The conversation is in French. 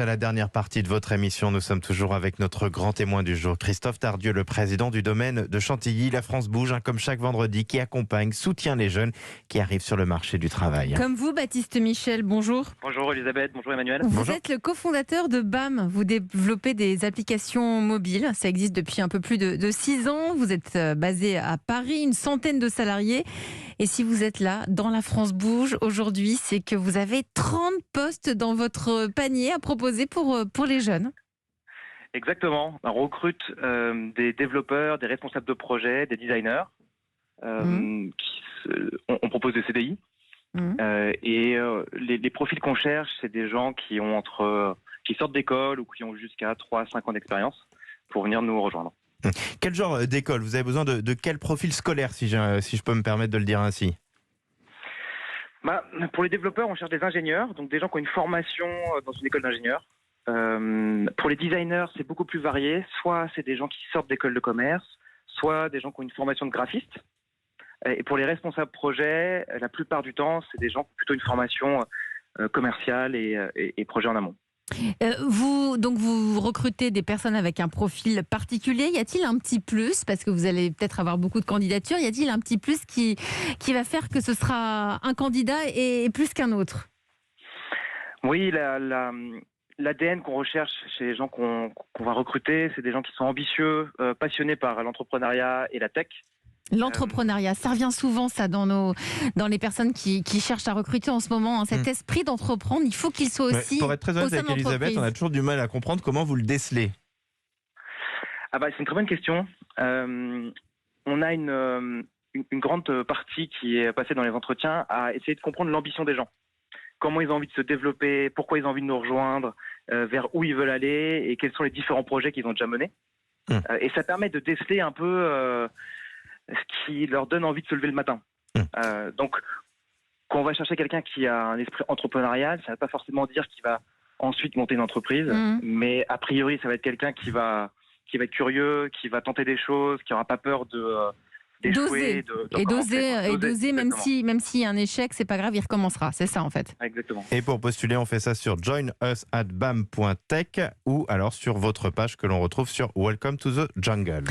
À la dernière partie de votre émission, nous sommes toujours avec notre grand témoin du jour, Christophe Tardieu, le président du domaine de Chantilly. La France bouge, comme chaque vendredi, qui accompagne, soutient les jeunes qui arrivent sur le marché du travail. Comme vous, Baptiste Michel, bonjour. Bonjour Elisabeth, bonjour Emmanuel. Vous êtes le cofondateur de BAM. Vous développez des applications mobiles. Ça existe depuis un peu plus de 6 ans. Vous êtes basé à Paris, une centaine de salariés. Et si vous êtes là, dans La France bouge, aujourd'hui, c'est que vous avez 30 postes dans votre panier à proposer pour les jeunes. Exactement. On recrute des développeurs, des responsables de projet, des designers. On propose des CDI. Les profils qu'on cherche, c'est des gens qui sortent d'école ou qui ont jusqu'à 3 à 5 ans d'expérience pour venir nous rejoindre. Quel genre d'école? Vous avez besoin de quel profil scolaire, si je peux me permettre de le dire ainsi? Pour les développeurs, on cherche des ingénieurs, donc des gens qui ont une formation dans une école d'ingénieurs. Pour les designers, c'est beaucoup plus varié. Soit c'est des gens qui sortent d'école de commerce, soit des gens qui ont une formation de graphiste. Et pour les responsables projet, la plupart du temps, c'est des gens qui ont plutôt une formation commerciale et projet en amont. Vous recrutez des personnes avec un profil particulier. Y a-t-il un petit plus, parce que vous allez peut-être avoir beaucoup de candidatures, y a-t-il un petit plus qui va faire que ce sera un candidat et plus qu'un autre? Oui, l'ADN qu'on recherche chez les gens qu'on va recruter, c'est des gens qui sont ambitieux, passionnés par l'entrepreneuriat et la tech. L'entrepreneuriat, ça revient souvent dans les personnes qui cherchent à recruter en ce moment. Cet esprit d'entreprendre, il faut qu'il soit aussi pour être très honnête avec Elisabeth, on a toujours du mal à comprendre comment vous le décelez. C'est une très bonne question. On a une grande partie qui est passée dans les entretiens à essayer de comprendre l'ambition des gens. Comment ils ont envie de se développer, pourquoi ils ont envie de nous rejoindre, vers où ils veulent aller et quels sont les différents projets qu'ils ont déjà menés. Et ça permet de déceler un peu ce qui leur donne envie de se lever le matin. Donc, quand on va chercher quelqu'un qui a un esprit entrepreneurial, ça ne veut pas forcément dire qu'il va ensuite monter une entreprise, mais a priori, ça va être quelqu'un qui va être curieux, qui va tenter des choses, qui n'aura pas peur d'échouer. D'oser, même s'il y a un échec, c'est pas grave, il recommencera. C'est ça, en fait. Exactement. Et pour postuler, on fait ça sur joinus@bam.tech ou alors sur votre page que l'on retrouve sur Welcome to the Jungle.